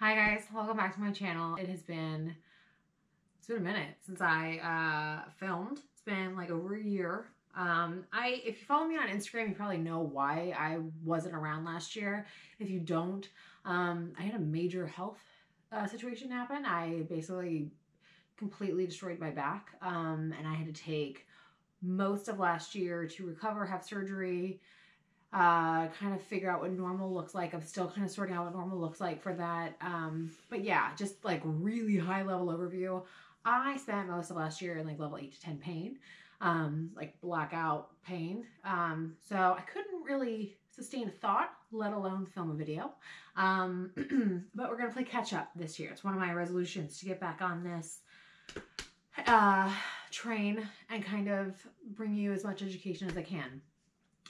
Hi guys, welcome back to my channel. It's been a minute since I filmed. It's been like over a year. If you follow me on Instagram, you probably know why I wasn't around last year. If you don't, I had a major health situation happen. I basically completely destroyed my back, and I had to take most of last year to recover, have surgery, kind of figure out what normal looks like. I'm still kind of sorting out what normal looks like for that. But yeah, just like really high level overview. I spent most of last year in like level 8 to 10 pain, like blackout pain. So I couldn't really sustain thought, let alone film a video. But we're going to play catch up this year. It's one of my resolutions to get back on this train and kind of bring you as much education as I can.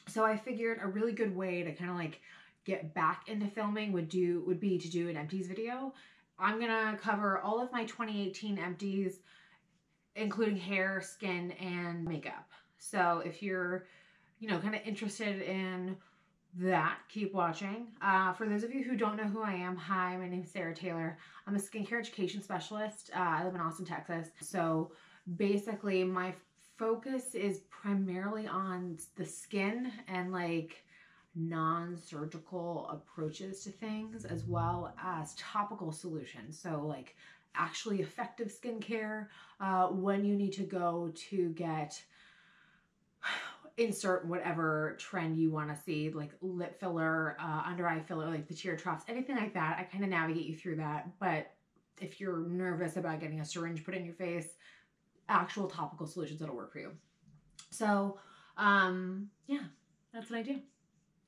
So I figured a really good way to kind of like get back into filming would be to do an empties video. I'm gonna cover all of my 2018 empties, including hair, skin, and makeup. So if you're, kind of interested in that, keep watching. For those of you who don't know who I am, hi, my name is Sarah Taylor. I'm a skincare education specialist. I live in Austin, Texas. So basically my focus is primarily on the skin and like non-surgical approaches to things, as well as topical solutions. So like actually effective skincare, when you need to go to get insert whatever trend you want to see, like lip filler, under eye filler, like the tear troughs, anything like that. I kind of navigate you through that. But if you're nervous about getting a syringe put in your face, actual topical solutions that'll work for you. So, yeah, that's what I do.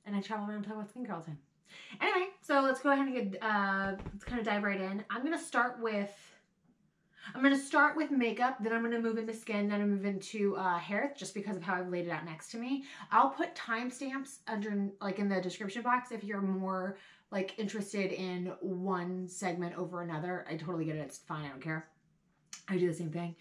And I travel around talking about skincare all the time. Anyway, so let's go ahead and let's kind of dive right in. I'm going to start with makeup, then I'm going to move into skin, then I'm move into hair, just because of how I've laid it out next to me. I'll put timestamps under, like in the description box, if you're more like interested in one segment over another. I totally get it. It's fine. I don't care. I do the same thing.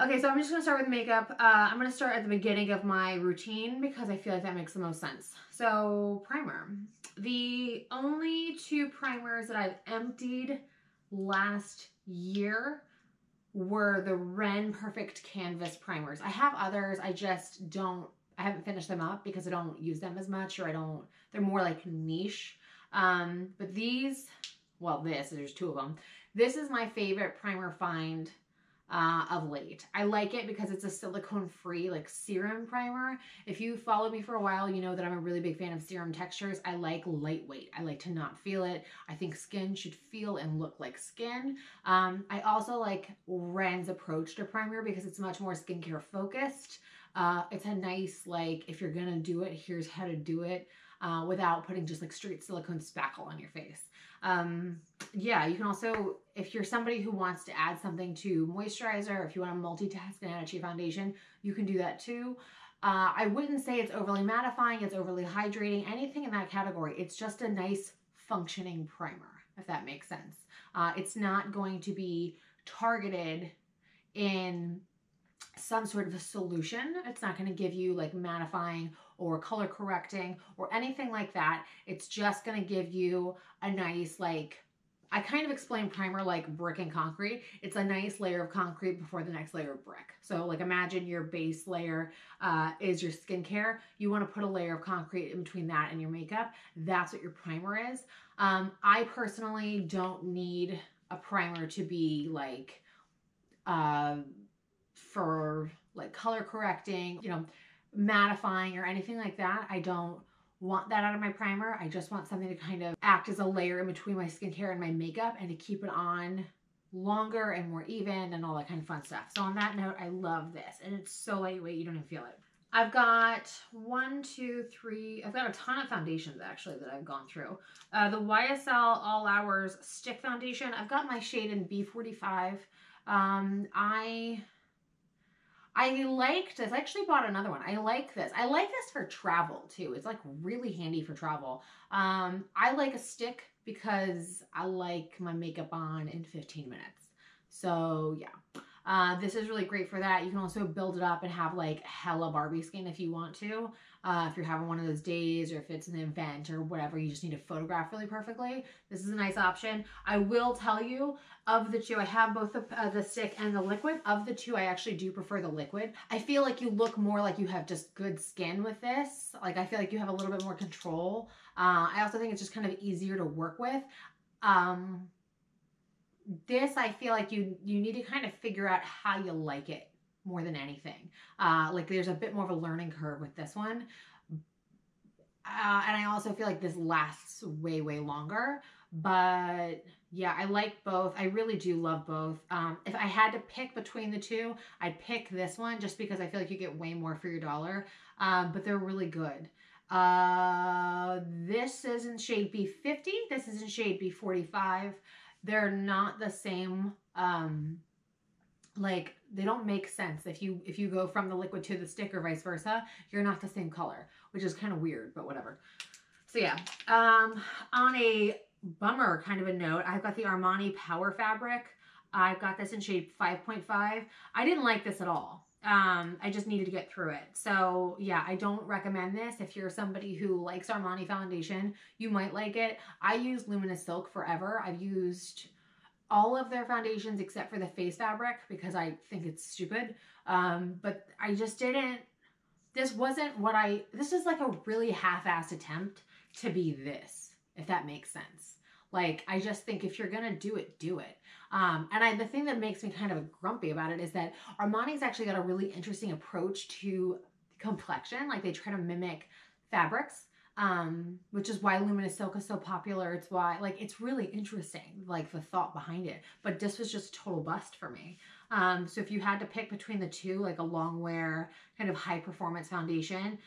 Okay, so I'm just going to start with makeup. I'm going to start at the beginning of my routine because I feel like that makes the most sense. So, primer. The only two primers that I've emptied last year were the Ren Perfect Canvas primers. I have others, I haven't finished them up because I don't use them as much, or they're more like niche. But these, there's two of them. This is my favorite primer find of late. I like it because it's a silicone-free like serum primer. If you follow me for a while, you know that I'm a really big fan of serum textures. I like lightweight. I like to not feel it. I think skin should feel and look like skin. I also like Ren's approach to primer because it's much more skincare focused. It's a nice, like, if you're gonna do it, here's how to do it without putting just like straight silicone spackle on your face. Yeah, you can also, if you're somebody who wants to add something to moisturizer, if you want to multitask and add it to your foundation, you can do that too. I wouldn't say it's overly mattifying, it's overly hydrating, anything in that category. It's just a nice functioning primer, if that makes sense. It's not going to be targeted in some sort of a solution. It's not going to give you like mattifying or color correcting or anything like that. It's just going to give you a nice, like, I kind of explain primer like brick and concrete. It's a nice layer of concrete before the next layer of brick. So like imagine your base layer is your skincare. You want to put a layer of concrete in between that and your makeup. That's what your primer is. I personally don't need a primer to be like for like color correcting, mattifying or anything like that. I don't want that out of my primer. I just want something to kind of act as a layer in between my skincare and my makeup and to keep it on longer and more even and all that kind of fun stuff. So on that note, I love this, and it's so lightweight you don't even feel it. I've got I've got a ton of foundations actually that I've gone through. The YSL All Hours Stick Foundation, I've got my shade in B45. I like this. I actually bought another one. I like this. I like this for travel too. It's like really handy for travel. I like a stick because I like my makeup on in 15 minutes. So yeah, this is really great for that. You can also build it up and have like hella Barbie skin if you want to. If you're having one of those days, or if it's an event or whatever, you just need to photograph really perfectly. This is a nice option. I will tell you, of the two, I have both the stick and the liquid. Of the two, I actually do prefer the liquid. I feel like you look more like you have just good skin with this. Like, I feel like you have a little bit more control. I also think it's just kind of easier to work with. This, I feel like you need to kind of figure out how you like it more than anything. Like, there's a bit more of a learning curve with this one. And I also feel like this lasts way, way longer. But yeah, I like both. I really do love both. If I had to pick between the two, I'd pick this one just because I feel like you get way more for your dollar. But they're really good. This is in shade B50. This is in shade B45. They're not the same. Like, they don't make sense. If you go from the liquid to the stick or vice versa, you're not the same color, which is kind of weird, but whatever. So yeah, on a bummer kind of a note, I've got the Armani Power Fabric. I've got this in shade 5.5. I didn't like this at all. I just needed to get through it. So yeah, I don't recommend this. If you're somebody who likes Armani foundation, you might like it. I use Luminous Silk forever. I've used all of their foundations except for the face fabric because I think it's stupid. But I just didn't, this wasn't what this is like a really half-assed attempt to be this, if that makes sense. Like, I just think if you're gonna do it, do it. And the thing that makes me kind of grumpy about it is that Armani's actually got a really interesting approach to complexion. Like, they try to mimic fabrics, which is why Luminous Silk is so popular. It's why, like, it's really interesting, like, the thought behind it. But this was just a total bust for me. So if you had to pick between the two, like a long wear kind of high performance foundation,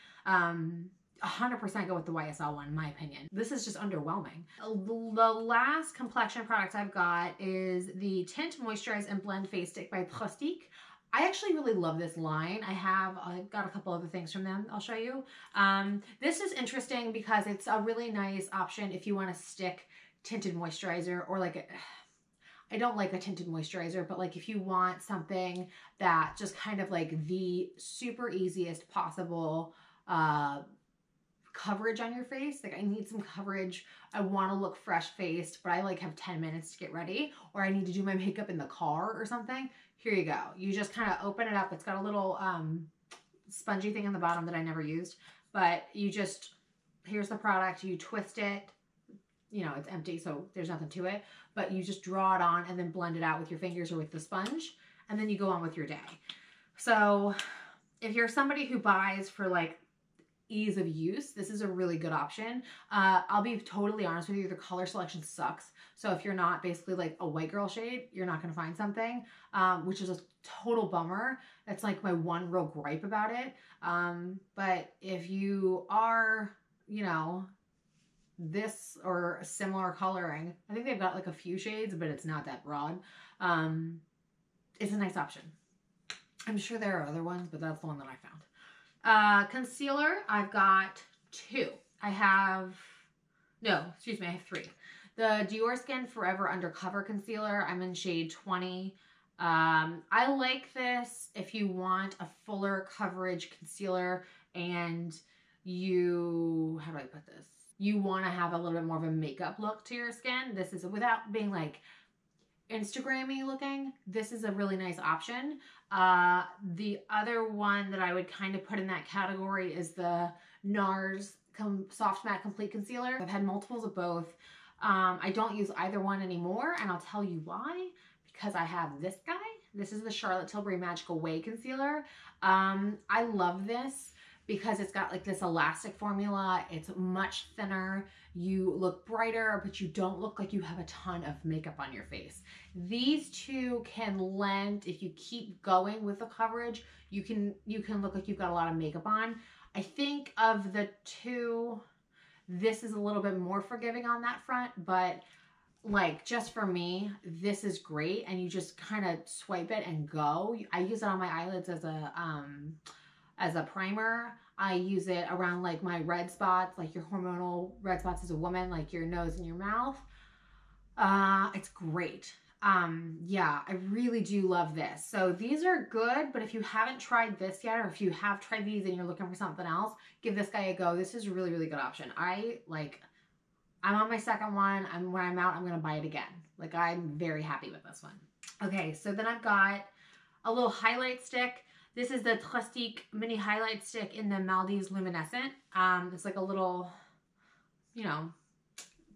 100% go with the YSL one, in my opinion. This is just underwhelming. The last complexion product I've got is the Tint, Moisturize, and Blend Face Stick by Trustique. I actually really love this line. I've got a couple other things from them I'll show you. This is interesting because it's a really nice option if you want to stick tinted moisturizer, or like I don't like a tinted moisturizer, but like if you want something that just kind of like the super easiest possible coverage on your face. Like, I need some coverage. I want to look fresh faced, but I like have 10 minutes to get ready, or I need to do my makeup in the car or something. Here you go. You just kind of open it up. It's got a little spongy thing on the bottom that I never used, but you just, here's the product. You twist it. You know, it's empty, so there's nothing to it, but you just draw it on and then blend it out with your fingers or with the sponge, and then you go on with your day. So if you're somebody who buys for like ease of use, this is a really good option. I'll be totally honest with you, the color selection sucks. So if you're not basically like a white girl shade, you're not going to find something, which is a total bummer. That's like my one real gripe about it. But if you are, you know, this or similar coloring, I think they've got like a few shades, but it's not that broad. It's a nice option. I'm sure there are other ones, but that's the one that I found. Concealer, I've got two. I have three. The Dior Skin Forever Undercover Concealer, I'm in shade 20. I like this if you want a fuller coverage concealer and you, how do I put this? You want to have a little bit more of a makeup look to your skin. This is, without being like Instagram-y looking, this is a really nice option. The other one that I would kind of put in that category is the NARS Soft Matte Complete Concealer. I've had multiples of both. I don't use either one anymore, and I'll tell you why. Because I have this guy. This is the Charlotte Tilbury Magical Way Concealer. I love this because it's got like this elastic formula. It's much thinner. You look brighter, but you don't look like you have a ton of makeup on your face. These two can lend, if you keep going with the coverage, you can look like you've got a lot of makeup on. I think of the two, this is a little bit more forgiving on that front, but like just for me, this is great. And you just kind of swipe it and go. I use it on my eyelids as a primer. I use it around like my red spots, like your hormonal red spots as a woman, like your nose and your mouth. It's great. Yeah, I really do love this. So these are good, but if you haven't tried this yet, or if you have tried these and you're looking for something else, give this guy a go. This is a really, really good option. I'm on my second one. When I'm out, I'm going to buy it again. Like, I'm very happy with this one. Okay, so then I've got a little highlight stick. This is the Trustique mini highlight stick in the Maldives Luminescent. It's like a little, you know,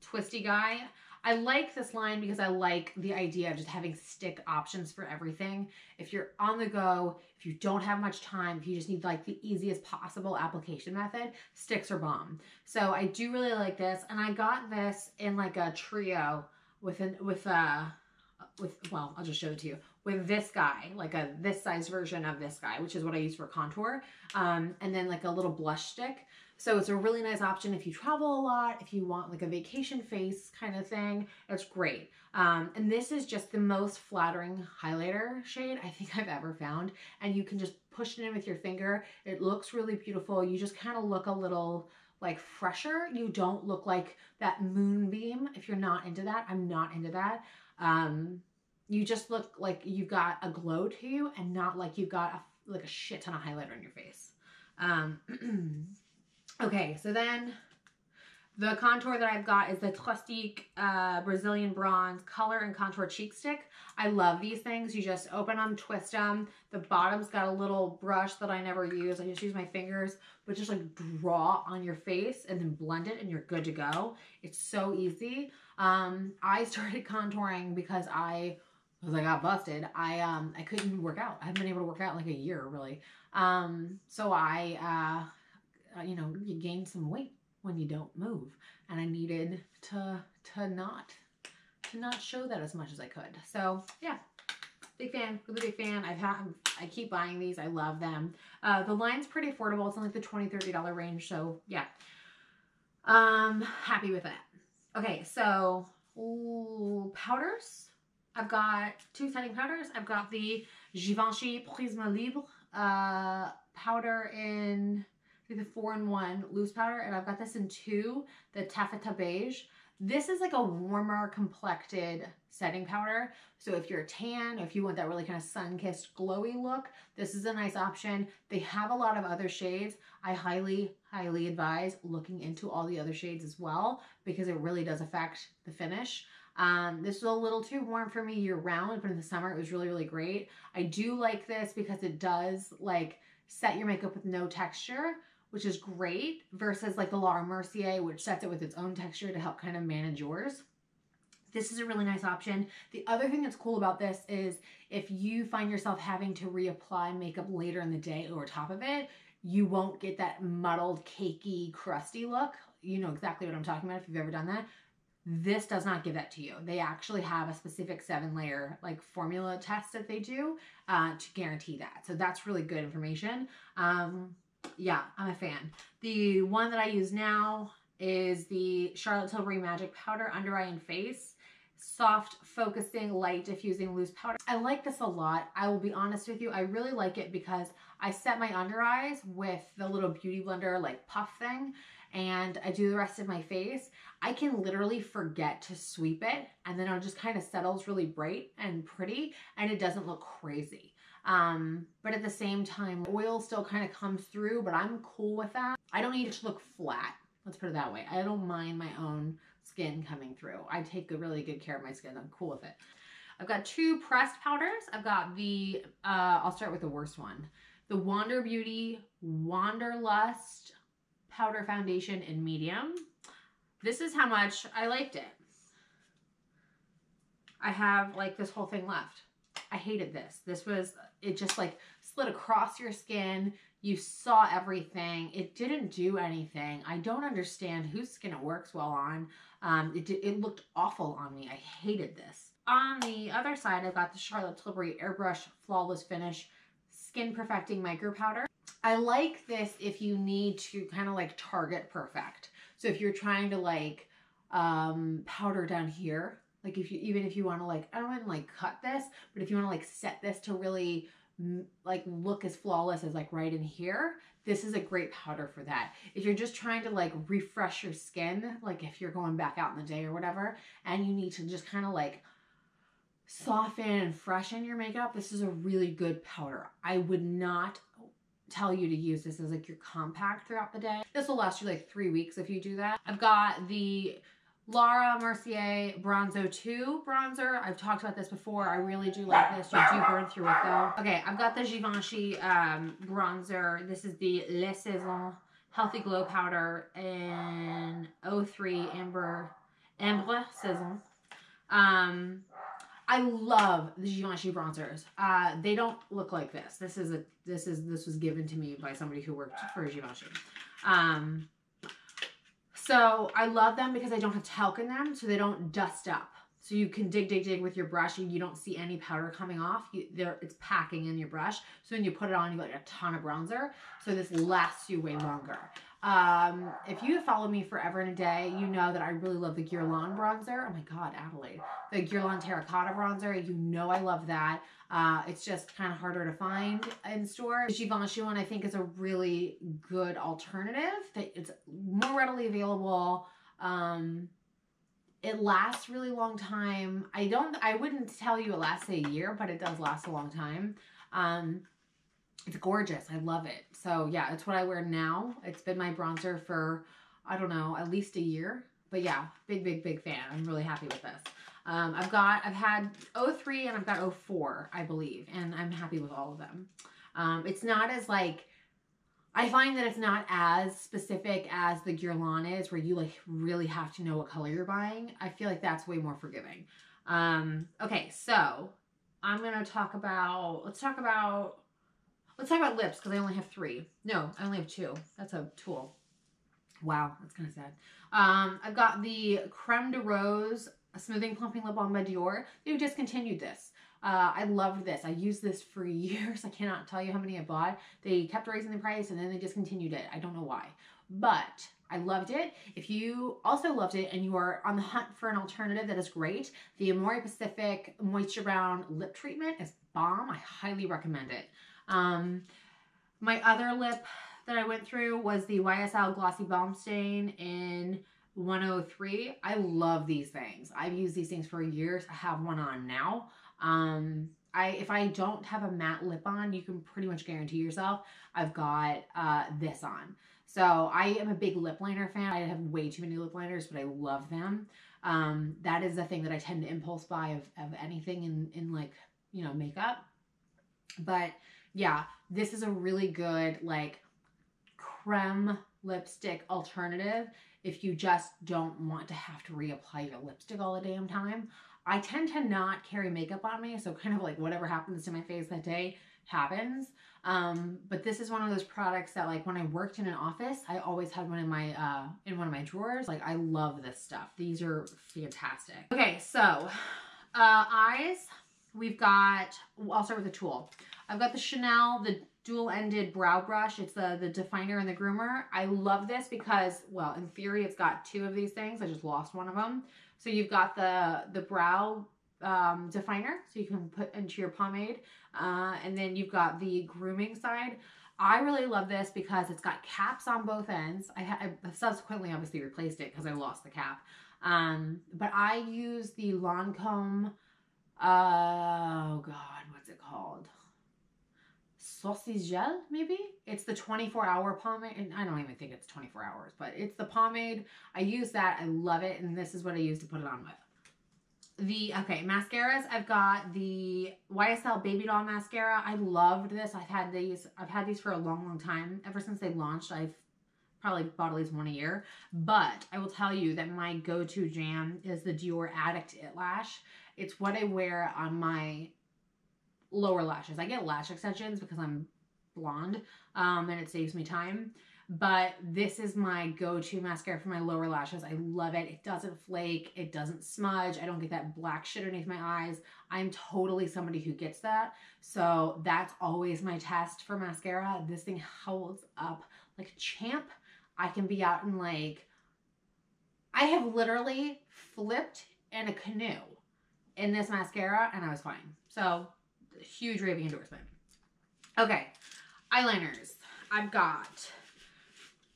twisty guy. I like this line because I like the idea of just having stick options for everything. If you're on the go, if you don't have much time, if you just need like the easiest possible application method, sticks are bomb. So I do really like this, and I got this in like a trio well, I'll just show it to you, with this guy, like this size version of this guy, which is what I use for contour, and then like a little blush stick. So it's a really nice option if you travel a lot, if you want like a vacation face kind of thing. It's great. And this is just the most flattering highlighter shade I think I've ever found. And you can just push it in with your finger. It looks really beautiful. You just kind of look a little like fresher. You don't look like that moonbeam if you're not into that. I'm not into that. You just look like you've got a glow to you and not like you've got like a shit ton of highlighter on your face. Okay, so then the contour that I've got is the Trustique Brazilian Bronze Color and Contour Cheek Stick. I love these things. You just open them, twist them. The bottom's got a little brush that I never use. I just use my fingers, but just like draw on your face and then blend it and you're good to go. It's so easy. I started contouring because I got busted. I couldn't work out. I haven't been able to work out in like a year, really. So you know, you gain some weight when you don't move, and I needed to not show that as much as I could. So yeah, big fan, really big fan. I keep buying these. I love them. The line's pretty affordable. It's in like the $20-$30 range. So yeah, happy with that. Okay, so powders. I've got two setting powders. I've got the Givenchy Prisme Libre powder in the 4-in-1 loose powder, and I've got this in 2, the Taffeta Beige. This is like a warmer complected setting powder. So if you're tan, if you want that really kind of sun-kissed glowy look, this is a nice option. They have a lot of other shades. I highly, highly advise looking into all the other shades as well, because it really does affect the finish. This was a little too warm for me year round, but in the summer it was really, really great. I do like this because it does like set your makeup with no texture, which is great, versus like the Laura Mercier, which sets it with its own texture to help kind of manage yours. This is a really nice option. The other thing that's cool about this is if you find yourself having to reapply makeup later in the day over top of it, you won't get that muddled, cakey, crusty look. You know exactly what I'm talking about if you've ever done that. This does not give that to you. They actually have a specific 7-layer like formula test that they do to guarantee that. So that's really good information. Yeah, I'm a fan. The one that I use now is the Charlotte Tilbury Magic Powder Under Eye and Face. Soft, focusing, light, diffusing, loose powder. I like this a lot. I will be honest with you. I really like it because I set my under eyes with the little beauty blender like puff thing, and I do the rest of my face. I can literally forget to sweep it, and then it just kind of settles really bright and pretty, and it doesn't look crazy. But at the same time, oil still kind of comes through, but I'm cool with that. I don't need it to look flat. Let's put it that way. I don't mind my own skin coming through. I take really good care of my skin. I'm cool with it. I've got 2 pressed powders. I've got the, I'll start with the worst one. The Wander Beauty Wanderlust Powder Foundation in medium. This is how much I liked it. I have like this whole thing left. I hated this. It just like slid across your skin. You saw everything. It didn't do anything. I don't understand whose skin it works well on. It looked awful on me. I hated this. On the other side, I've got the Charlotte Tilbury Airbrush Flawless Finish Skin Perfecting Micro Powder. I like this if you need to kind of like target perfect. So if you're trying to like powder down here, like even if you want to like, I don't want to like cut this, but if you want to like set this to really like look as flawless as like right in here, this is a great powder for that. If you're just trying to like refresh your skin, like if you're going back out in the day or whatever, and you need to just kind of like soften and freshen your makeup, this is a really good powder. I would not tell you to use this as like your compact throughout the day. This will last you like 3 weeks if you do that. I've got the Laura Mercier Bronzo 2 bronzer. I've talked about this before. I really do like this. You do burn through it though. Okay, I've got the Givenchy bronzer. This is the Les Saisons Healthy Glow Powder in 03 Ambre Saison. I love the Givenchy bronzers. They don't look like this. This was given to me by somebody who worked for Givenchy. So I love them because I don't have talc in them, so they don't dust up. So you can dig with your brush and you don't see any powder coming off. It's packing in your brush. So when you put it on, you get a ton of bronzer. So this lasts you way longer. If you have followed me forever and a day, you know that I really love the Guerlain bronzer. Oh my God, Adelaide. The Guerlain Terracotta bronzer. You know I love that. It's just kind of harder to find in store. The Givenchy one I think is a really good alternative. It's more readily available. It lasts really long time. I wouldn't tell you it lasts a year, but it does last a long time. It's gorgeous. I love it. So yeah, it's what I wear now. It's been my bronzer for, I don't know, at least a year. But yeah, big fan. I'm really happy with this. I've had 03 and I've got 04, I believe. And I'm happy with all of them. It's not as like, I find that it's not as specific as the Guerlain is, where you like really have to know what color you're buying. I feel like that's way more forgiving. Okay, so I'm going to let's talk about lips, because I only have 3. No, I only have 2. That's a tool. Wow, that's kind of sad. I've got the Creme de Rose Smoothing Plumping Lip Balm by Dior. They've discontinued this. I loved this. I used this for years. I cannot tell you how many I bought. They kept raising the price and then they discontinued it. I don't know why, but I loved it. If you also loved it and you are on the hunt for an alternative, that is great. The Amore Pacific Moisture Brown Lip Treatment is bomb. I highly recommend it. My other lip that I went through was the YSL Glossy Balm Stain in 103. I love these things. I've used these things for years. I have one on now. If I don't have a matte lip on, you can pretty much guarantee yourself I've got this on. So I am a big lip liner fan. I have way too many lip liners, but I love them. That is the thing that I tend to impulse buy of anything in like, you know, makeup. But yeah, this is a really good like creme lipstick alternative if you just don't want to have to reapply your lipstick all the damn time. I tend to not carry makeup on me, so kind of like whatever happens to my face that day happens. But this is one of those products that like when I worked in an office, I always had one in one of my drawers. Like I love this stuff. These are fantastic. Okay, so eyes, we've got, I'll start with the tool. I've got the Chanel, the dual-ended brow brush. It's the definer and the groomer. I love this because, well, in theory, it's got 2 of these things. I just lost one of them. So you've got the brow definer, so you can put into your pomade. And then you've got the grooming side. I really love this because it's got caps on both ends. I subsequently obviously replaced it because I lost the cap. But I use the Lancome, oh God, what's it called? Saucy Gel, maybe? It's the 24-hour pomade, and I don't even think it's 24 hours, but it's the pomade. I use that. I love it, and this is what I use to put it on with. Okay, mascaras. I've got the YSL Baby Doll Mascara. I loved this. I've had these for a long time. Ever since they launched, I've probably bought at least one a year. But I will tell you that my go-to jam is the Dior Addict It Lash. It's what I wear on my lower lashes. I get lash extensions because I'm blonde, and it saves me time. But this is my go-to mascara for my lower lashes. I love it. It doesn't flake. It doesn't smudge. I don't get that black shit underneath my eyes. I'm totally somebody who gets that. So that's always my test for mascara. This thing holds up like a champ. I can be out in like, I have literally flipped in a canoe in this mascara and I was fine. So huge raving endorsement. Okay, eyeliners. I've got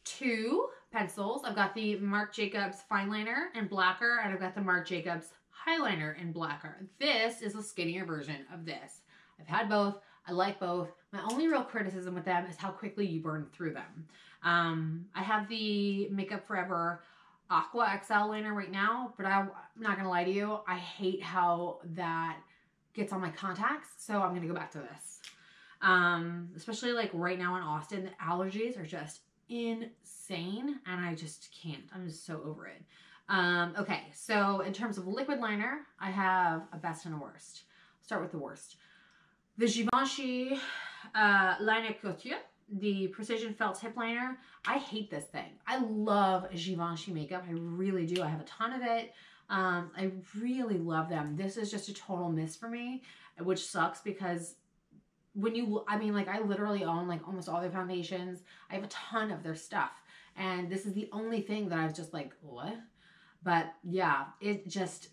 2 pencils. I've got the Marc Jacobs Fine Liner in Blacker, and I've got the Marc Jacobs highliner in blacker. This is a skinnier version of this. I've had both. I like both. My only real criticism with them is how quickly you burn through them. I have the Makeup Forever Aqua XL liner right now, but I'm not gonna lie to you, I hate how that gets on my contacts, so I'm gonna go back to this. Especially like right now in Austin, the allergies are just insane, and I just can't. I'm just so over it. Okay, so in terms of liquid liner, I have a best and a worst. Start with the worst. The Givenchy Liner Couture, the Precision Felt Tip Liner. I hate this thing. I love Givenchy makeup. I really do. I have a ton of it. I really love them. This is just a total miss for me, which sucks because when you, I mean, like I literally own like almost all their foundations. I have a ton of their stuff. And this is the only thing that I was just like, what? But yeah, it just,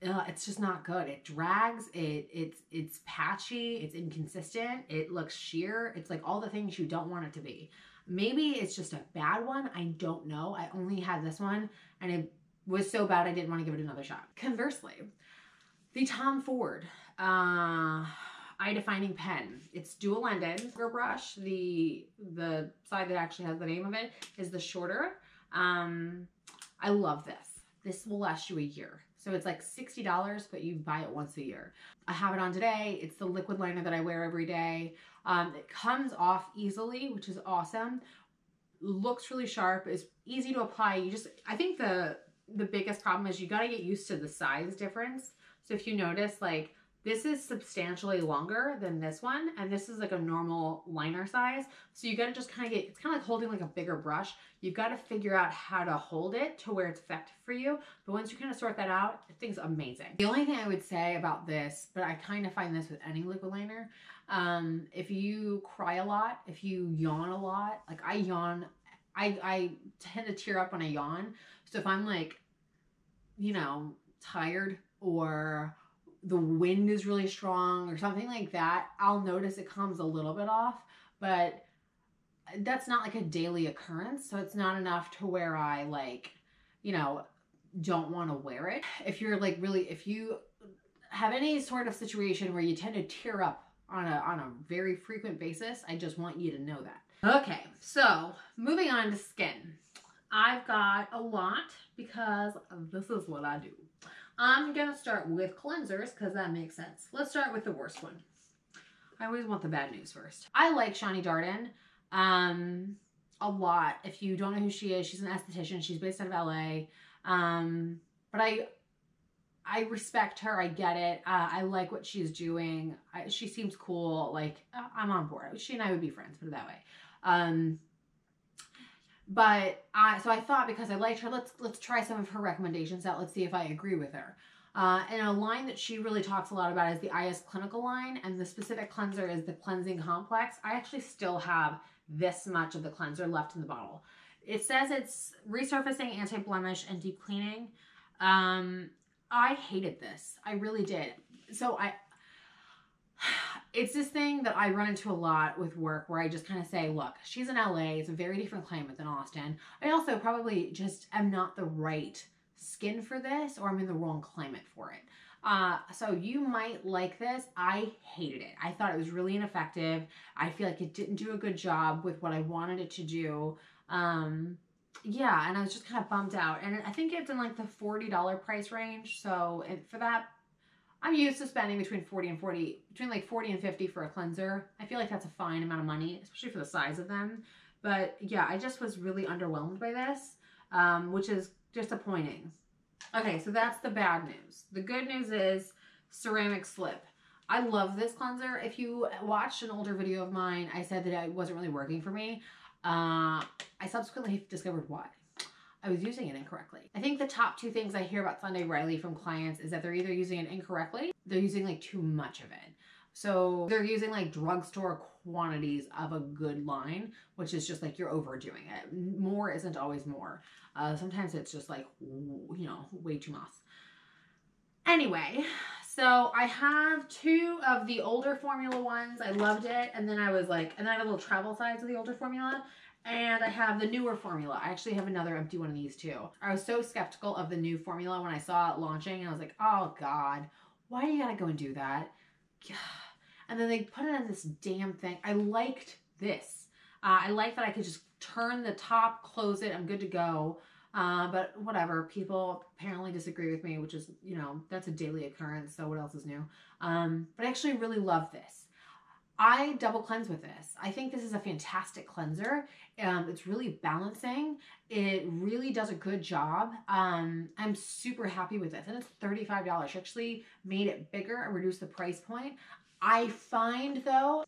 it's just not good. It drags, it's patchy, it's inconsistent, it looks sheer. It's like all the things you don't want it to be. Maybe it's just a bad one. I don't know. I only had this one and it was so bad I didn't want to give it another shot. Conversely, the Tom Ford eye defining pen. It's dual ended brush. The side that actually has the name of it is the shorter. I love this. This will last you a year. So it's like $60, but you buy it once a year. I have it on today. It's the liquid liner that I wear every day. It comes off easily, which is awesome. Looks really sharp. It's easy to apply. You just, I think the biggest problem is you got to get used to the size difference. So if you notice, like this is substantially longer than this one, and this is like a normal liner size. So you got to just kind of get, it's kind of like holding like a bigger brush. You've got to figure out how to hold it to where it's effective for you. But once you kind of sort that out, it thing's amazing. The only thing I would say about this, but I kind of find this with any liquid liner, if you cry a lot, if you yawn a lot, like I yawn, I tend to tear up when I yawn. So if I'm like, you know, tired or the wind is really strong or something like that, I'll notice it comes a little bit off, but that's not like a daily occurrence. So it's not enough to where I like, you know, don't want to wear it. If you're like really, if you have any sort of situation where you tend to tear up on a very frequent basis, I just want you to know that. Okay, so moving on to skin. I've got a lot because this is what I do. I'm gonna start with cleansers because that makes sense. Let's start with the worst one. I always want the bad news first. I like Shani Darden a lot. If you don't know who she is, she's an esthetician. She's based out of LA. But I respect her. I get it. I like what she's doing. She seems cool. Like I'm on board. She and I would be friends, put it that way. So I thought because I liked her, let's try some of her recommendations out. Let's see if I agree with her. And a line that she really talks a lot about is the IS Clinical line, and the specific cleanser is the Cleansing Complex. I actually still have this much of the cleanser left in the bottle. It says it's resurfacing, anti-blemish, and deep cleaning. I hated this. I really did. So it's this thing that I run into a lot with work where I just kind of say, look, she's in LA. It's a very different climate than Austin. I also probably just am not the right skin for this, or I'm in the wrong climate for it. So you might like this. I hated it. I thought it was really ineffective. I feel like it didn't do a good job with what I wanted it to do. Yeah, and I was just kind of bummed out. And I think it's in like the $40 price range. So for that, I'm used to spending between like 40 and 50 for a cleanser. I feel like that's a fine amount of money, especially for the size of them. But yeah, I just was really underwhelmed by this, which is disappointing. Okay, so that's the bad news. The good news is ceramic slip. I love this cleanser. If you watched an older video of mine, I said that it wasn't really working for me. I subsequently discovered why. I was using it incorrectly. I think the top two things I hear about Sunday Riley from clients is that they're either using it incorrectly, they're using like too much of it. So they're using like drugstore quantities of a good line, which is just like you're overdoing it. More isn't always more. Sometimes it's just like, you know, way too much. Anyway, so I have two of the older formula ones. I loved it. And then I was like, and then I have a little travel size of the older formula. And I have the newer formula. I actually have another empty one of these too. I was so skeptical of the new formula when I saw it launching, and I was like, oh God, why do you gotta go and do that? And then they put it in this damn thing. I liked this. I like that I could just turn the top, close it, I'm good to go. But whatever, people apparently disagree with me, which is, you know, that's a daily occurrence, so what else is new? But I actually really love this. I double cleanse with this. I think this is a fantastic cleanser. It's really balancing. It really does a good job. I'm super happy with this, and it's $35. She actually made it bigger and reduced the price point. I find though,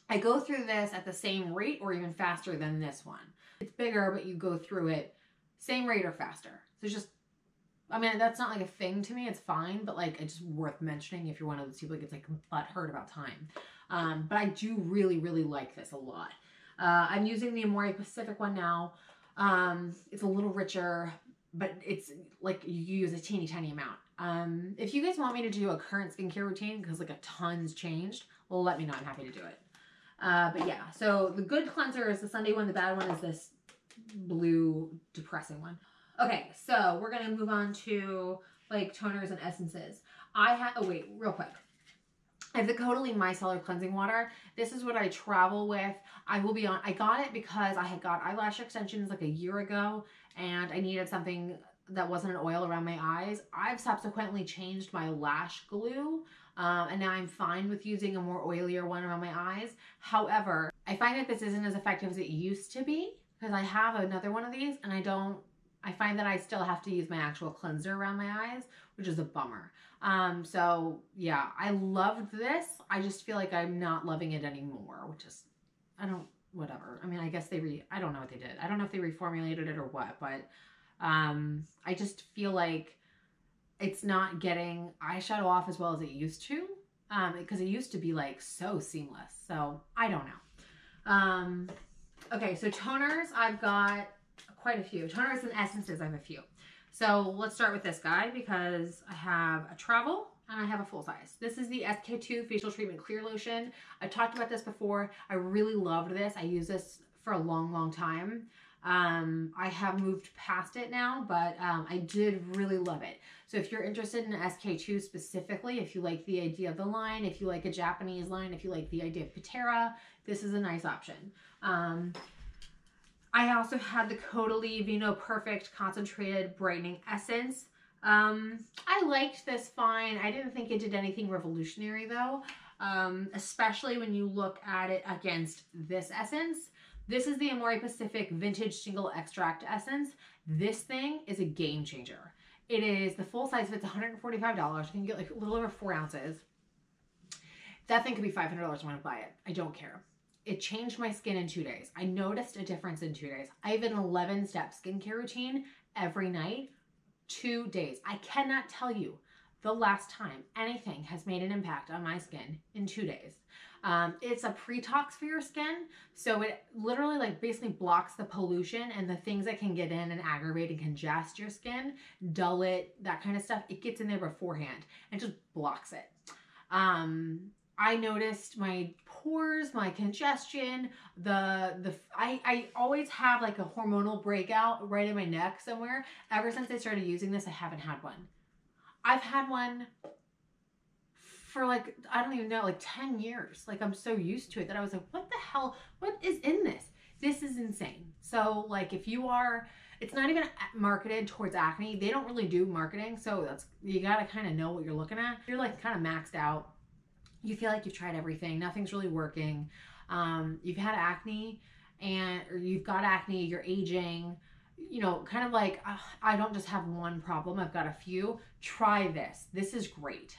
I go through this at the same rate or even faster than this one. It's bigger, but you go through it same rate or faster. So just, I mean, that's not like a thing to me. It's fine, but like, it's just worth mentioning if you're one of those people that gets like butthurt about time. But I do really, really like this a lot. I'm using the Amore Pacific one now. It's a little richer, but it's like you use a teeny tiny amount. If you guys want me to do a current skincare routine, because like a ton's changed, well, let me know. I'm happy to do it. But yeah, so the good cleanser is the Sunday one. The bad one is this blue depressing one. Okay, so we're going to move on to like toners and essences. I have, oh wait, real quick. I have the Caudalie Micellar Cleansing Water. This is what I travel with. I will be on, I got it because I had got eyelash extensions like a year ago and I needed something that wasn't an oil around my eyes. I've subsequently changed my lash glue and now I'm fine with using a more oilier one around my eyes. However, I find that this isn't as effective as it used to be because I have another one of these and I find that I still have to use my actual cleanser around my eyes, which is a bummer. So yeah, I loved this. I just feel like I'm not loving it anymore, which is, whatever. I mean, I guess I don't know what they did. I don't know if they reformulated it or what, but I just feel like it's not getting eyeshadow off as well as it used to, because it used to be like so seamless. So I don't know. Okay, so toners, I've got quite a few. Toners and essences, I have a few. So let's start with this guy because I have a travel and I have a full size. This is the SK2 Facial Treatment Clear Lotion. I talked about this before. I really loved this. I use this for a long, long time. I have moved past it now, but I did really love it. So if you're interested in SK2 specifically, if you like the idea of the line, if you like a Japanese line, if you like the idea of Patera, this is a nice option. I also had the Caudalie Vino Perfect Concentrated Brightening Essence. I liked this fine. I didn't think it did anything revolutionary though, especially when you look at it against this essence. This is the Amore Pacific Vintage Single Extract Essence. This thing is a game changer. It is the full size of it's $145. You can get like a little over 4 ounces. That thing could be $500 when I buy it. I don't care. It changed my skin in 2 days. I noticed a difference in 2 days. I have an 11-step skincare routine every night, 2 days. I cannot tell you the last time anything has made an impact on my skin in 2 days. It's a pre-tox for your skin. So it literally like basically blocks the pollution and the things that can get in and aggravate and congest your skin, dull it, that kind of stuff. It gets in there beforehand and just blocks it. I noticed my pores, my congestion, I always have like a hormonal breakout right in my neck somewhere. Ever since I started using this, I haven't had one. I've had one for like, I don't even know, like 10 years. Like I'm so used to it that I was like, what the hell? What is in this? This is insane. So like if you are, it's not even marketed towards acne. They don't really do marketing. So you gotta kind of know what you're looking at. You're like kind of maxed out. You feel like you've tried everything. Nothing's really working. You've had acne or you've got acne, you're aging, you know, kind of like, I don't just have one problem. I've got a few. Try this. This is great.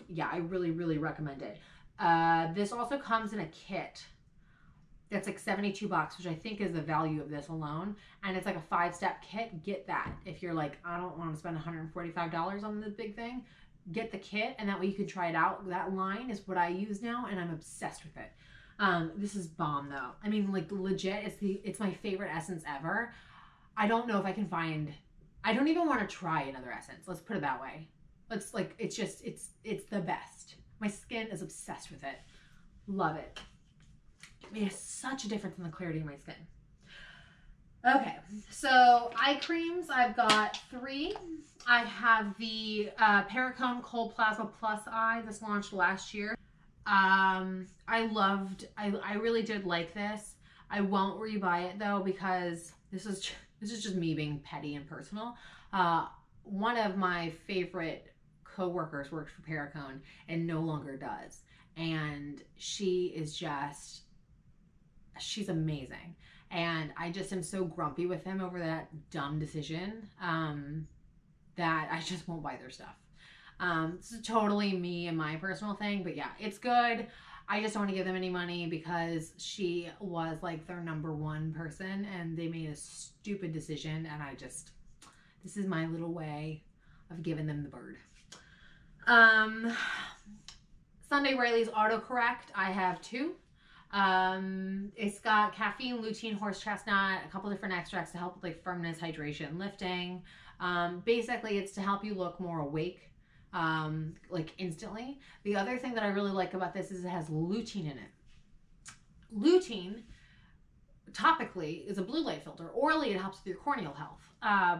Yeah, I really, really recommend it. This also comes in a kit that's like $72, which I think is the value of this alone. And it's like a 5-step kit. Get that. If you're like, I don't want to spend $145 on this big thing, get the kit, and that way you can try it out. That line is what I use now, and I'm obsessed with it. This is bomb though. I mean, like legit, it's my favorite essence ever. I don't know if I can find, I don't even want to try another essence. Let's put it that way. It's like, it's the best. My skin is obsessed with it. Love it. It made such a difference in the clarity of my skin. Okay, so eye creams, I've got 3. I have the Perricone Cold Plasma Plus Eye. This launched last year. I really did like this. I won't rebuy it though, because this is just me being petty and personal. One of my favorite co-workers works for Perricone and no longer does. And she's amazing. And I just am so grumpy with him over that dumb decision that I just won't buy their stuff. This is totally me and my personal thing, but yeah, it's good. I just don't want to give them any money because she was like their #1 person and they made a stupid decision, and this is my little way of giving them the bird. Sunday Riley's autocorrect, I have 2. It's got caffeine, lutein, horse chestnut, a couple different extracts to help with like firmness, hydration, lifting. Basically it's to help you look more awake, like instantly. The other thing that I really like about this is it has lutein in it. Lutein topically is a blue light filter. Orally it helps with your corneal health,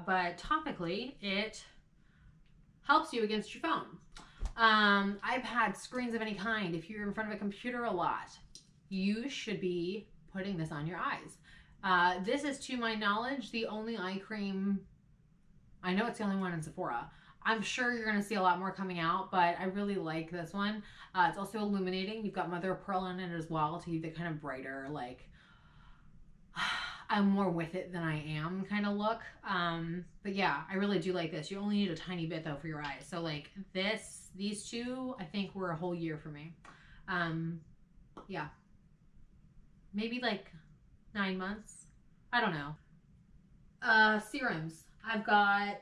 but topically it helps you against your phone. iPad, screens of any kind. If you're in front of a computer a lot, you should be putting this on your eyes. This is, to my knowledge, the only eye cream. I know it's the only one in Sephora. I'm sure you're going to see a lot more coming out, but I really like this one. It's also illuminating. You've got mother of pearl in it as well to give the kind of brighter, like, I'm more with it than I am kind of look. But yeah, I really do like this. You only need a tiny bit though for your eyes. So like these 2, I think were a whole year for me. Yeah. Maybe like 9 months. I don't know. Serums. I've got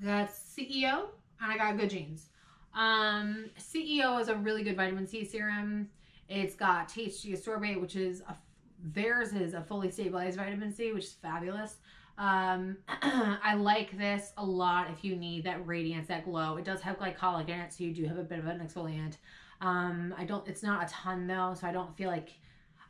CEO and I got Good Genes. CEO is a really good vitamin C serum. It's got THC ascorbate, which is theirs is a fully stabilized vitamin C, which is fabulous. I like this a lot if you need that radiance, that glow. It does have glycolic in it, so you do have a bit of an exfoliant. It's not a ton though, so I don't feel like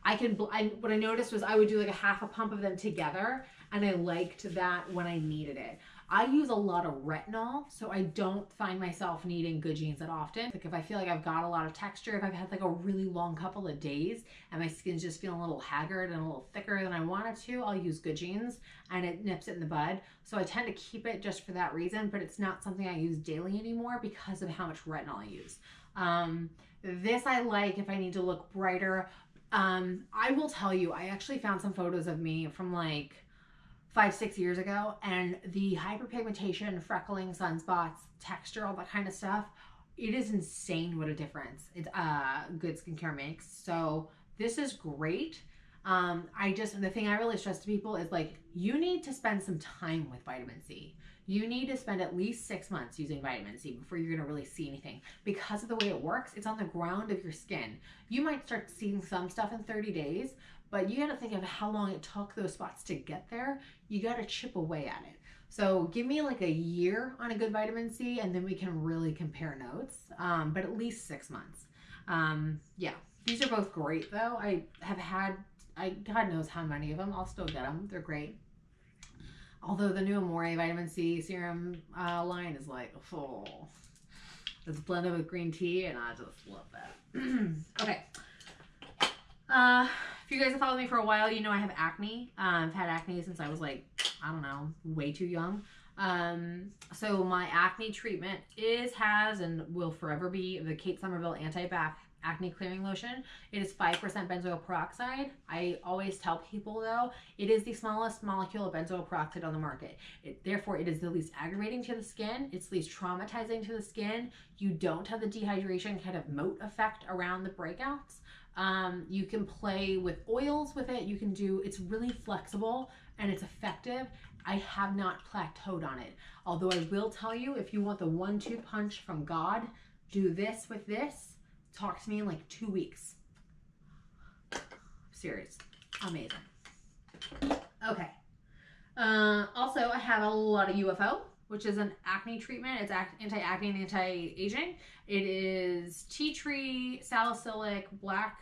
what I noticed was I would do like a half a pump of them together, and I liked that when I needed it. I use a lot of retinol, so I don't find myself needing Good Genes that often. Like if I feel like I've got a lot of texture, if I've had like a really long couple of days and my skin's just feeling a little haggard and a little thicker than I want it to, I'll use Good Genes and it nips it in the bud. So I tend to keep it just for that reason, but it's not something I use daily anymore because of how much retinol I use. This I like if I need to look brighter. I will tell you, I actually found some photos of me from like 5-6 years ago, and the hyperpigmentation, freckling, sunspots, texture, all that kind of stuff, it is insane what a difference it's good skincare makes. So this is great. The thing I really stress to people is like, you need to spend some time with vitamin C. You need to spend at least 6 months using vitamin C before you're going to really see anything. Because of the way it works, it's on the ground of your skin. You might start seeing some stuff in 30 days, but you got to think of how long it took those spots to get there. You got to chip away at it. So give me like a year on a good vitamin C, and then we can really compare notes. But at least 6 months. Yeah, these are both great though. I have had, God knows how many of them. I'll still get them. They're great. Although the new Amore vitamin C serum line is like, oh, it's blended with green tea, and I just love that. Okay. If you guys have followed me for a while, you know I have acne. I've had acne since I was like, I don't know, way too young. So my acne treatment has, and will forever be the Kate Somerville Anti-Bac Acne Clearing Lotion. It is 5% benzoyl peroxide. I always tell people though, it is the smallest molecule of benzoyl peroxide on the market. Therefore, it is the least aggravating to the skin. It's least traumatizing to the skin. You don't have the dehydration kind of moat effect around the breakouts. You can play with oils with it. You can do, it's really flexible and it's effective. I have not plateaued on it. Although I will tell you, if you want the 1-2 punch from God, do this with this. Talk to me in like 2 weeks. Serious. Amazing. Okay. Also, I have a lot of UFO, which is an acne treatment. It's anti-acne and anti-aging. It is tea tree, salicylic, black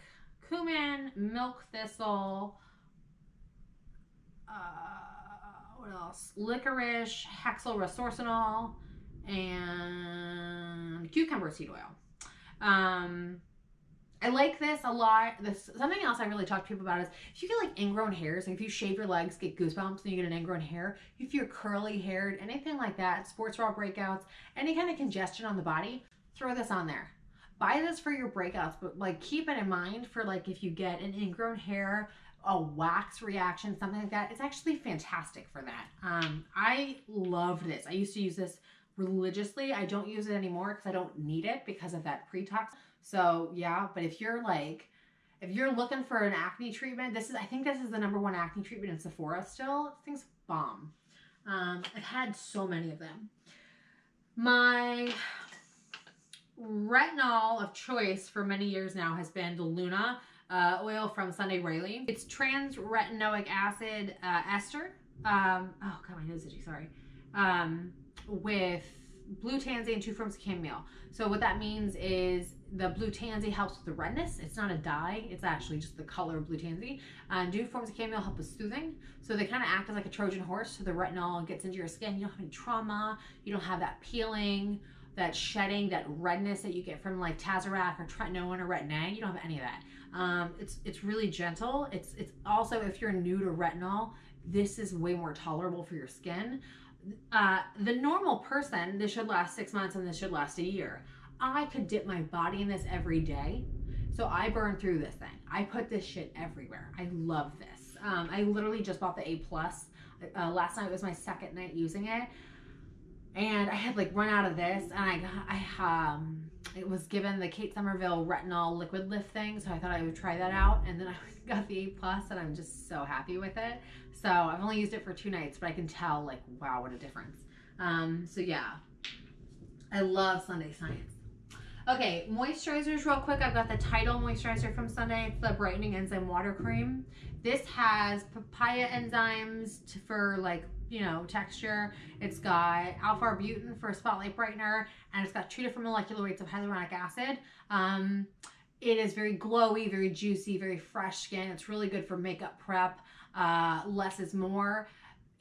curcumin, milk thistle, what else? Licorice, hexyl resorcinol, and cucumber seed oil. I like this a lot. Something else I really talk to people about is if you get like ingrown hairs, like if you shave your legs, get goosebumps, and you get an ingrown hair, if you're curly haired, anything like that, sports bra breakouts, any kind of congestion on the body, throw this on there. Buy this for your breakouts, but like keep it in mind for like if you get an ingrown hair, a wax reaction, something like that. It's actually fantastic for that. I love this. I used to use this religiously. I don't use it anymore because I don't need it because of that pre-tox. So yeah, but if you're looking for an acne treatment, I think this is the #1 acne treatment in Sephora still. This thing's bomb. I've had so many of them. My retinol of choice for many years now has been the Luna oil from Sunday Riley. It's trans-retinoic acid ester. Oh god, my nose is itchy, sorry. With blue tansy and 2 forms of chamomile. So what that means is the blue tansy helps with the redness. It's not a dye. It's actually just the color of blue tansy. And 2 forms of chamomile help with soothing. So they kind of act as like a Trojan horse. So the retinol gets into your skin. You don't have any trauma. You don't have that peeling, that shedding, that redness that you get from like Tazorac or tretinoin or Retin-A. You don't have any of that. It's really gentle. It's also, if you're new to retinol, this is way more tolerable for your skin. The normal person, this should last 6 months and this should last a year. I could dip my body in this every day. So I burn through this thing. I put this shit everywhere. I love this. I literally just bought the A+. Last night was my 2nd night using it. And I had like run out of this, and it was given the Kate Somerville retinol liquid lift thing, so I thought I would try that out, and then I got the A+, and I'm just so happy with it. So I've only used it for 2 nights, but I can tell like, wow, what a difference. So yeah, I love Sunday Science. Okay, moisturizers real quick. I've got the Tidal moisturizer from Sunday. It's the Brightening Enzyme Water Cream. This has papaya enzymes for like, you know, texture. It's got alpha-arbutin for a spotlight brightener, and it's got 2 different molecular weights of hyaluronic acid. It is very glowy, very juicy, very fresh skin. It's really good for makeup prep. Less is more.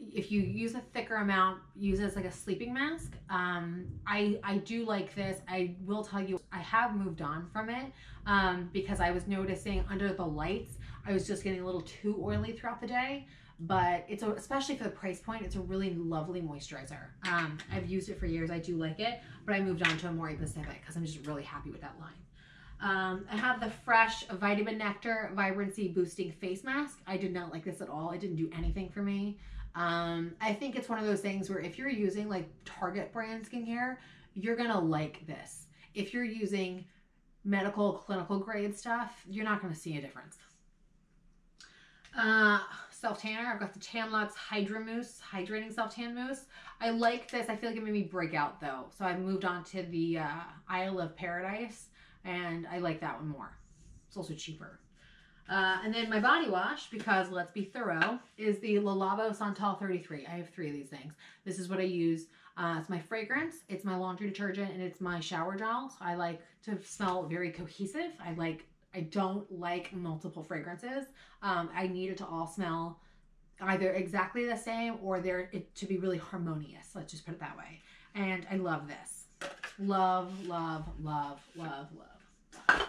If you use a thicker amount, use it as like a sleeping mask. I do like this. I will tell you, I have moved on from it because I was noticing under the lights, I was just getting a little too oily throughout the day. But it's especially for the price point, it's a really lovely moisturizer. I've used it for years. I do like it, but I moved on to a more Pacific because I'm just really happy with that line. I have the Fresh Vitamin Nectar Vibrancy Boosting Face Mask. I did not like this at all. It didn't do anything for me. I think it's one of those things where if you're using like Target brand skincare, you're gonna like this. If you're using medical, clinical grade stuff, you're not gonna see a difference. Self-tanner, I've got the Tanlux Hydra Mousse, Hydrating Self-Tan Mousse. I like this. I feel like it made me break out though. So I moved on to the Isle of Paradise, and I like that one more. It's also cheaper. And then my body wash, because let's be thorough, is the Le Labo Santal 33. I have 3 of these things. This is what I use. It's my fragrance, it's my laundry detergent, and it's my shower gel. So I like to smell very cohesive. I don't like multiple fragrances. I need it to all smell either exactly the same or to be really harmonious. Let's just put it that way. And I love this. Love, love, love, love, love.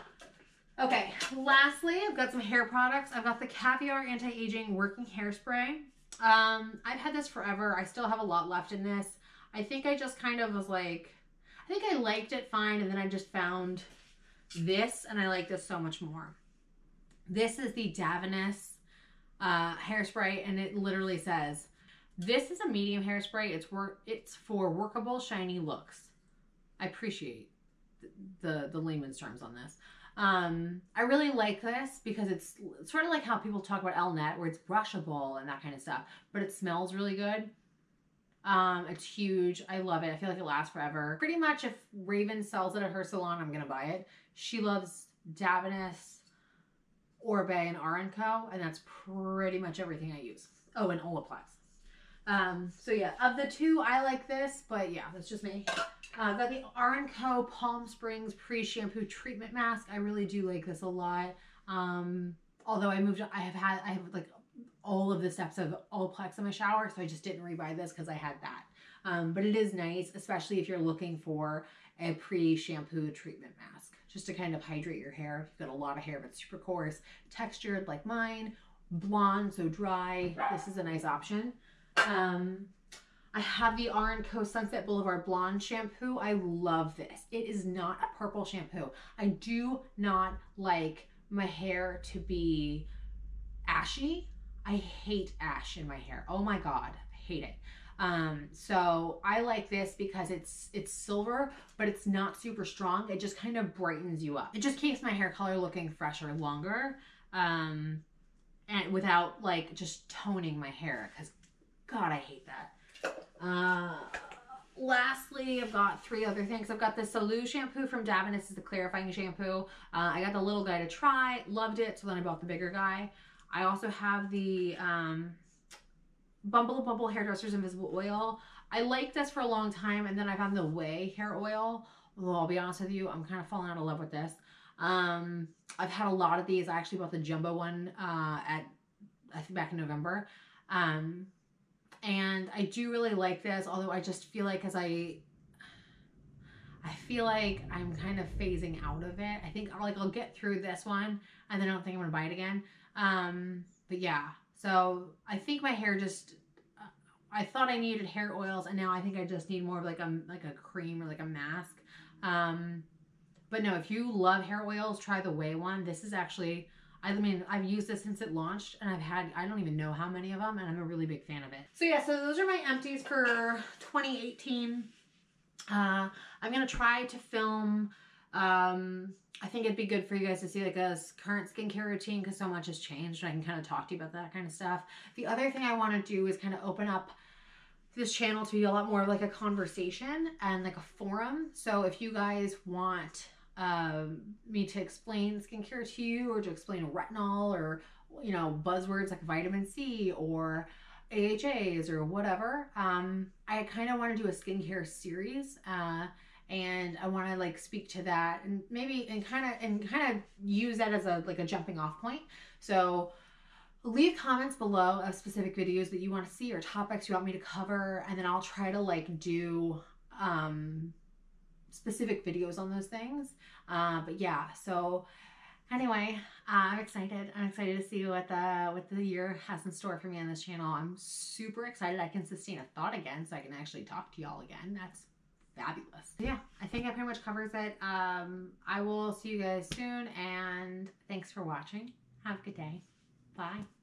Okay, lastly, I've got some hair products. I've got the Caviar Anti-Aging Working Hairspray. I've had this forever. I still have a lot left in this. I think I just kind of was like, I think I liked it fine, and then I just found this, and I like this so much more. This is the Davines hairspray, and it literally says, this is a medium hairspray. It's for workable, shiny looks. I appreciate the layman's terms on this. I really like this because it's sort of like how people talk about Elnet, where it's brushable and that kind of stuff, but it smells really good. It's huge. I love it. I feel like it lasts forever. Pretty much if Raven sells it at her salon, I'm going to buy it. She loves Davines, Orbe, and R&Co, and that's pretty much everything I use. Oh, and Olaplex. So yeah, of the 2, I like this, but yeah, that's just me. I've got the R&Co Palm Springs Pre-Shampoo Treatment Mask. I really do like this a lot. Although I have like all of the steps of Olaplex in my shower, so I just didn't rebuy this because I had that. But it is nice, especially if you're looking for a pre-shampoo treatment mask, just to kind of hydrate your hair. If you've got a lot of hair but super coarse, textured like mine, blonde, so dry, this is a nice option. I have the R&Co Sunset Boulevard Blonde shampoo. I love this. It is not a purple shampoo. I do not like my hair to be ashy. I hate ash in my hair. Oh my God, I hate it. So I like this because it's silver, but it's not super strong. It just kind of brightens you up. It just keeps my hair color looking fresher longer, and without like just toning my hair, because God, I hate that. Lastly, I've got 3 other things. I've got the Salou shampoo from Davin. This is the clarifying shampoo. I got the little guy to try, loved it, so then I bought the bigger guy. I also have the Bumble Bumble Hairdresser's Invisible Oil. I liked this for a long time, and then I found the Way hair oil. Although I'll be honest with you, I'm kind of falling out of love with this. I've had a lot of these. I actually bought the jumbo one I think back in November. And I do really like this, although I just feel like I feel like I'm kind of phasing out of it. I think I'll get through this one, and then I don't think I'm gonna buy it again. But yeah, so I think my hair just, I thought I needed hair oils, and now I think I just need more of like a cream or like a mask. But no, if you love hair oils, try the Way one. This is actually, I mean, I've used this since it launched, and I've had, I don't even know how many of them, and I'm a really big fan of it. So yeah, so those are my empties for 2018. I'm going to try to film, I think it'd be good for you guys to see like a current skincare routine, because so much has changed, and I can kind of talk to you about that kind of stuff. The other thing I want to do is kind of open up this channel to be a lot more like a conversation and like a forum. So if you guys want me to explain skincare to you, or to explain retinol, or, you know, buzzwords like vitamin C or AHAs or whatever, I kind of want to do a skincare series, and I want to like speak to that, and maybe and kind of use that as a like a jumping off point. So leave comments below of specific videos that you want to see, or topics you want me to cover, and then I'll try to like do specific videos on those things. But yeah, so anyway, I'm excited. I'm excited to see what the year has in store for me on this channel. I'm super excited I can sustain a thought again, so I can actually talk to y'all again. That's fabulous. Yeah, I think that pretty much covers it. I will see you guys soon, and thanks for watching. Have a good day. Bye.